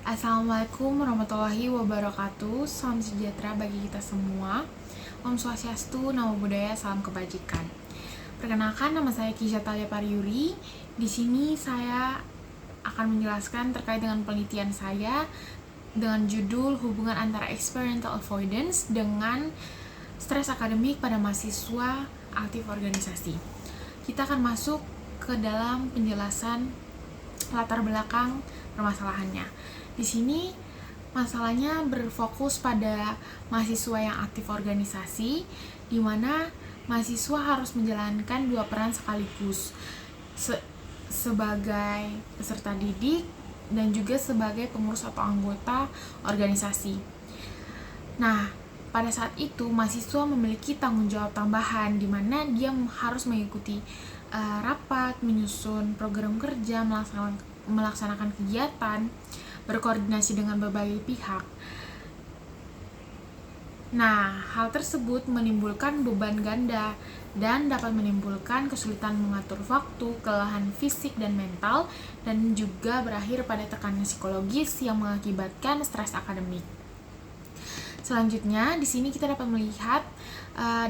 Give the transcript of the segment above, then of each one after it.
Assalamualaikum warahmatullahi wabarakatuh. Salam sejahtera bagi kita semua. Om Swastiastu, Namo Buddhaya, salam kebajikan. Perkenalkan, nama saya Kisha Talia Pariuri. Di sini saya akan menjelaskan terkait dengan penelitian saya dengan judul hubungan antara experiential avoidance dengan stres akademik pada mahasiswa aktif organisasi. Kita akan masuk ke dalam penjelasan latar belakang permasalahannya. Di sini masalahnya berfokus pada mahasiswa yang aktif organisasi, di mana mahasiswa harus menjalankan dua peran sekaligus, sebagai peserta didik dan juga sebagai pengurus atau anggota organisasi. Nah, pada saat itu mahasiswa memiliki tanggung jawab tambahan, di mana dia harus mengikuti rapat, menyusun program kerja, melaksanakan kegiatan, berkoordinasi dengan berbagai pihak. Nah, hal tersebut menimbulkan beban ganda dan dapat menimbulkan kesulitan mengatur waktu, kelelahan fisik dan mental, dan juga berakhir pada tekanan psikologis yang mengakibatkan stres akademik. Selanjutnya, di sini kita dapat melihat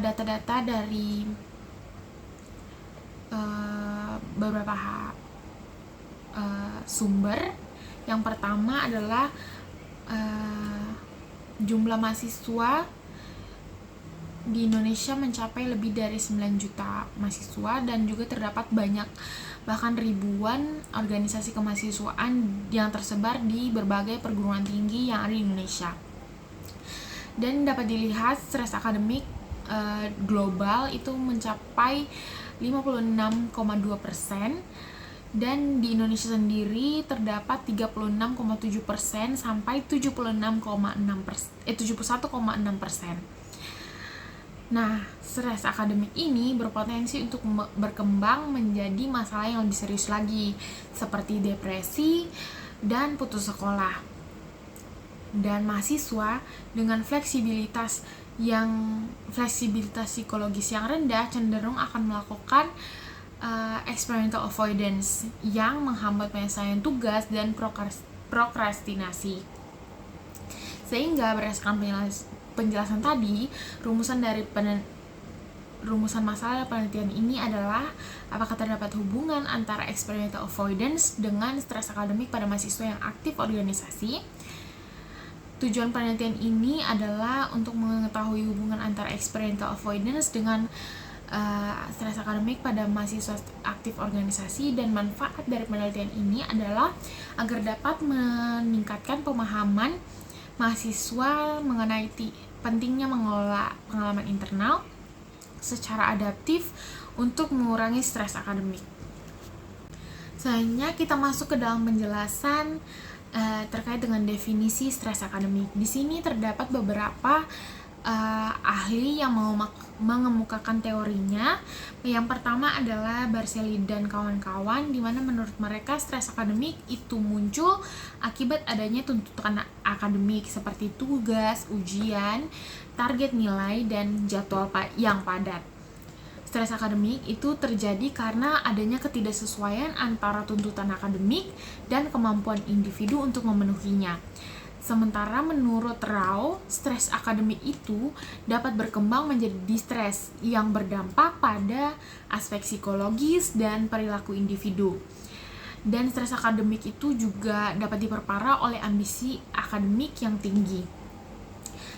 data-data dari beberapa sumber. Yang pertama adalah jumlah mahasiswa di Indonesia mencapai lebih dari 9 juta mahasiswa, dan juga terdapat banyak, bahkan ribuan organisasi kemahasiswaan yang tersebar di berbagai perguruan tinggi yang ada di Indonesia. Dan dapat dilihat stres akademik global itu mencapai 56,2%, dan di Indonesia sendiri terdapat 36,7% sampai 71,6%. Nah, stres akademik ini berpotensi untuk berkembang menjadi masalah yang lebih serius lagi, seperti depresi dan putus sekolah. Dan mahasiswa dengan fleksibilitas psikologis yang rendah cenderung akan melakukan experiential avoidance yang menghambat penyelesaian tugas dan prokrastinasi. Sehingga berdasarkan penjelasan tadi, rumusan masalah penelitian ini adalah apakah terdapat hubungan antara experiential avoidance dengan stres akademik pada mahasiswa yang aktif organisasi. Tujuan penelitian ini adalah untuk mengetahui hubungan antara experiential avoidance dengan stres akademik pada mahasiswa aktif organisasi, dan manfaat dari penelitian ini adalah agar dapat meningkatkan pemahaman mahasiswa mengenai pentingnya mengelola pengalaman internal secara adaptif untuk mengurangi stres akademik. Selanjutnya kita masuk ke dalam penjelasan terkait dengan definisi stres akademik. Di sini terdapat beberapa ahli yang mengemukakan teorinya. Yang pertama adalah Barcelli dan kawan-kawan, di mana menurut mereka stres akademik itu muncul akibat adanya tuntutan akademik seperti tugas, ujian, target nilai, dan jadwal yang padat. Stres akademik itu terjadi karena adanya ketidaksesuaian antara tuntutan akademik dan kemampuan individu untuk memenuhinya. Sementara menurut Rao, stres akademik itu dapat berkembang menjadi distres yang berdampak pada aspek psikologis dan perilaku individu. Dan stres akademik itu juga dapat diperparah oleh ambisi akademik yang tinggi.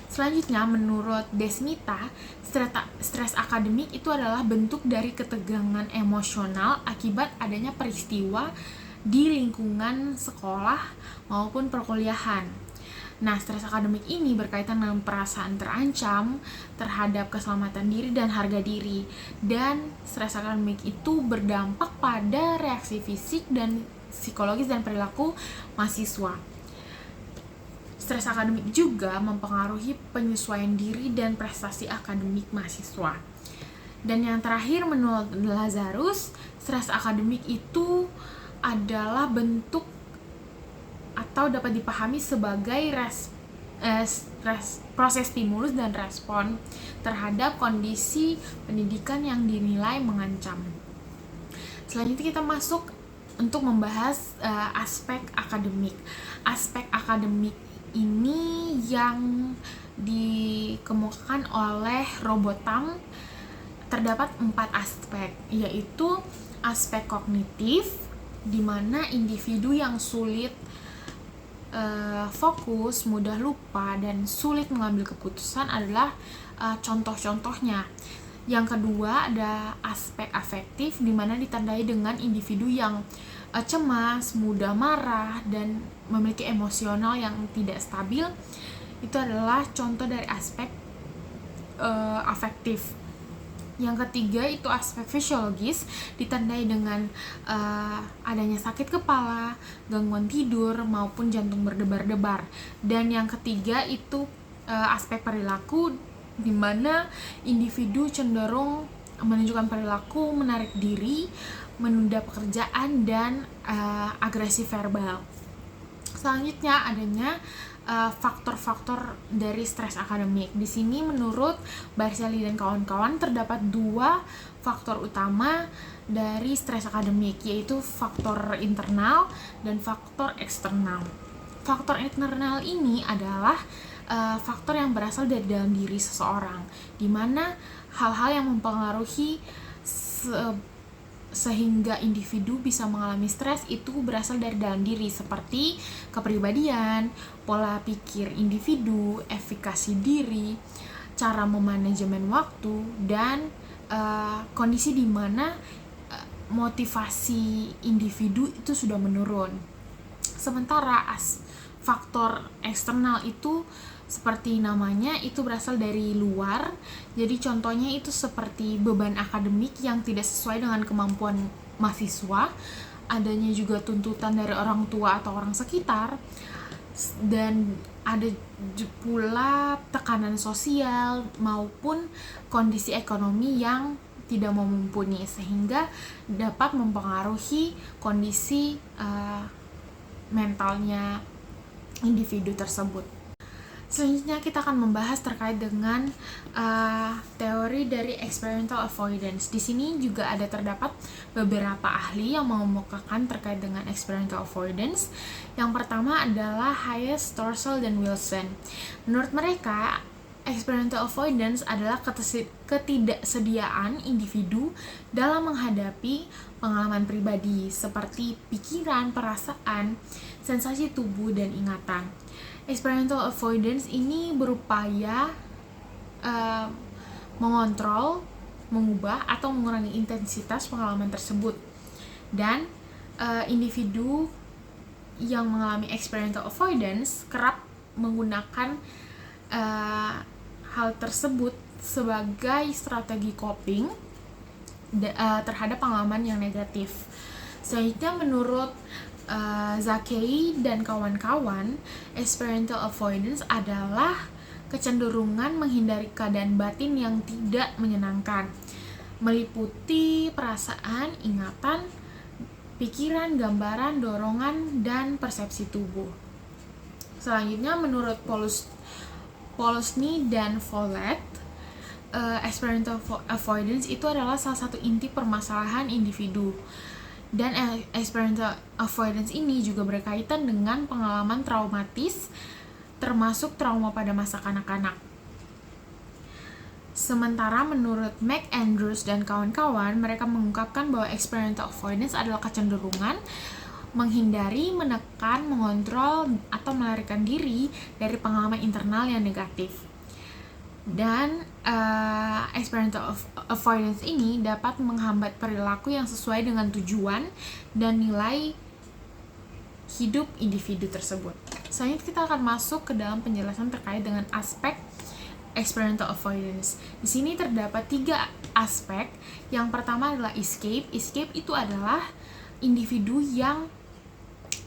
Selanjutnya, menurut Desmita, stres akademik itu adalah bentuk dari ketegangan emosional akibat adanya peristiwa di lingkungan sekolah maupun perkuliahan. Nah, stres akademik ini berkaitan dengan perasaan terancam terhadap keselamatan diri dan harga diri. Dan stres akademik itu berdampak pada reaksi fisik dan psikologis dan perilaku mahasiswa. Stres akademik juga mempengaruhi penyesuaian diri dan prestasi akademik mahasiswa. Dan yang terakhir, menurut Lazarus, stres akademik itu adalah bentuk atau dapat dipahami sebagai proses stimulus dan respon terhadap kondisi pendidikan yang dinilai mengancam. Selanjutnya kita masuk untuk membahas aspek akademik. Aspek akademik ini yang dikemukakan oleh Robotham. Terdapat 4 aspek, yaitu aspek kognitif, di mana individu yang sulit fokus, mudah lupa, dan sulit mengambil keputusan adalah contoh-contohnya. Yang kedua ada aspek afektif, di mana ditandai dengan individu yang cemas, mudah marah, dan memiliki emosional yang tidak stabil. Itu adalah contoh dari aspek afektif. Yang ketiga itu aspek fisiologis, ditandai dengan adanya sakit kepala, gangguan tidur, maupun jantung berdebar-debar. Dan yang ketiga itu aspek perilaku, di mana individu cenderung menunjukkan perilaku menarik diri, menunda pekerjaan, dan agresi verbal. Selanjutnya adanya faktor-faktor dari stres akademik. Di sini menurut Barsali dan kawan-kawan terdapat 2 faktor utama dari stres akademik, yaitu faktor internal dan faktor eksternal. Faktor internal ini adalah faktor yang berasal dari dalam diri seseorang, di mana hal-hal yang mempengaruhi sehingga individu bisa mengalami stres itu berasal dari dalam diri, seperti kepribadian, pola pikir individu, efikasi diri, cara memanajemen waktu, dan kondisi di mana motivasi individu itu sudah menurun. Sementara faktor eksternal itu seperti namanya itu berasal dari luar. Jadi contohnya itu seperti beban akademik yang tidak sesuai dengan kemampuan mahasiswa, adanya juga tuntutan dari orang tua atau orang sekitar, dan ada pula tekanan sosial maupun kondisi ekonomi yang tidak mumpuni, sehingga dapat mempengaruhi kondisi mentalnya individu tersebut. Selanjutnya kita akan membahas terkait dengan teori dari experiential avoidance. Di sini juga ada terdapat beberapa ahli yang mengemukakan terkait dengan experiential avoidance. Yang pertama adalah Hayes, Storsel, dan Wilson. Menurut mereka, experiential avoidance adalah ketidaksediaan individu dalam menghadapi pengalaman pribadi seperti pikiran, perasaan, sensasi tubuh, dan ingatan. Experiential avoidance ini berupaya mengontrol, mengubah, atau mengurangi intensitas pengalaman tersebut. Dan individu yang mengalami experiential avoidance kerap menggunakan hal tersebut sebagai strategi coping terhadap pengalaman yang negatif. Selanjutnya menurut Zakei dan kawan-kawan, experiential avoidance adalah kecenderungan menghindari keadaan batin yang tidak menyenangkan, meliputi perasaan, ingatan, pikiran, gambaran, dorongan, dan persepsi tubuh. Selanjutnya menurut Polosny dan Follett, experiential avoidance itu adalah salah satu inti permasalahan individu. Dan experiential avoidance ini juga berkaitan dengan pengalaman traumatis, termasuk trauma pada masa kanak-kanak. Sementara menurut McAndrews dan kawan-kawan, mereka mengungkapkan bahwa experiential avoidance adalah kecenderungan menghindari, menekan, mengontrol, atau melarikan diri dari pengalaman internal yang negatif. Dan experiential avoidance ini dapat menghambat perilaku yang sesuai dengan tujuan dan nilai hidup individu tersebut. Selanjutnya kita akan masuk ke dalam penjelasan terkait dengan aspek experiential avoidance. Di sini terdapat 3 aspek. Yang pertama adalah escape. Escape itu adalah individu yang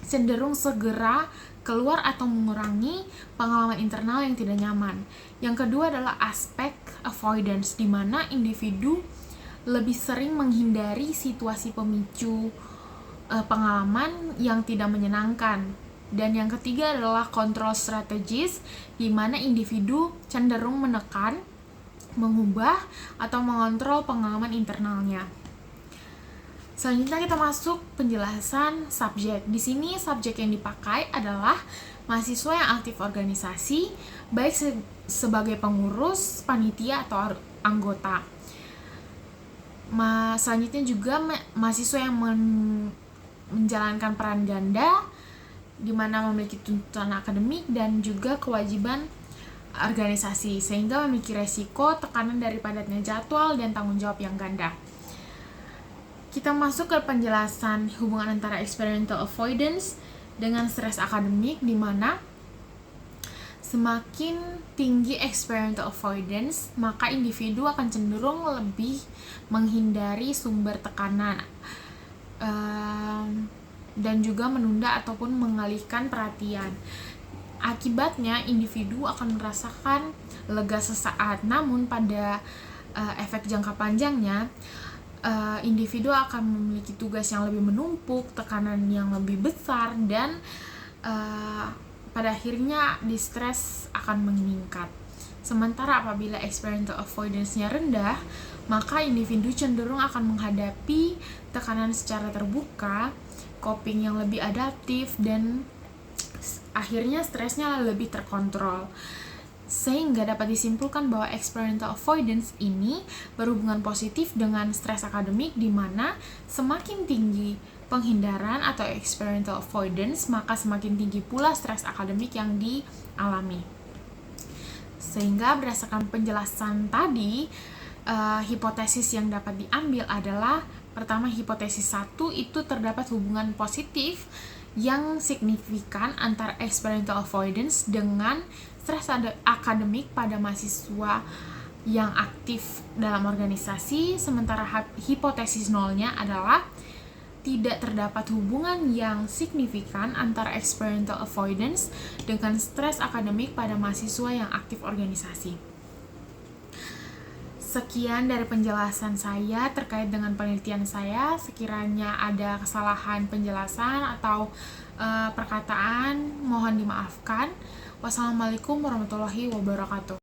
cenderung segera keluar atau mengurangi pengalaman internal yang tidak nyaman. Yang kedua adalah aspek avoidance, di mana individu lebih sering menghindari situasi pemicu pengalaman yang tidak menyenangkan. Dan yang ketiga adalah control strategies, di mana individu cenderung menekan, mengubah, atau mengontrol pengalaman internalnya. Selanjutnya kita masuk penjelasan subjek. Di sini subjek yang dipakai adalah mahasiswa yang aktif organisasi, baik sebagai pengurus, panitia, atau anggota. Selanjutnya juga mahasiswa yang menjalankan peran ganda, di mana memiliki tuntutan akademik dan juga kewajiban organisasi, sehingga memiliki resiko tekanan dari padatnya jadwal dan tanggung jawab yang ganda. Kita masuk ke penjelasan hubungan antara experiential avoidance dengan stres akademik, di mana semakin tinggi experiential avoidance, maka individu akan cenderung lebih menghindari sumber tekanan dan juga menunda ataupun mengalihkan perhatian. Akibatnya, individu akan merasakan lega sesaat, namun pada efek jangka panjangnya, individu akan memiliki tugas yang lebih menumpuk, tekanan yang lebih besar, dan pada akhirnya distres akan meningkat. Sementara apabila experiential avoidance-nya rendah, maka individu cenderung akan menghadapi tekanan secara terbuka, coping yang lebih adaptif, dan akhirnya stresnya lebih terkontrol. Sehingga dapat disimpulkan bahwa experiential avoidance ini berhubungan positif dengan stres akademik, di mana semakin tinggi penghindaran atau experiential avoidance, maka semakin tinggi pula stres akademik yang dialami. Sehingga berdasarkan penjelasan tadi, hipotesis yang dapat diambil adalah, pertama, hipotesis 1 itu terdapat hubungan positif yang signifikan antara experiential avoidance dengan stres akademik pada mahasiswa yang aktif dalam organisasi. Sementara hipotesis 0-nya adalah tidak terdapat hubungan yang signifikan antara experiential avoidance dengan stres akademik pada mahasiswa yang aktif organisasi. Sekian dari penjelasan saya terkait dengan penelitian saya. Sekiranya ada kesalahan penjelasan atau perkataan, mohon dimaafkan. Wassalamualaikum warahmatullahi wabarakatuh.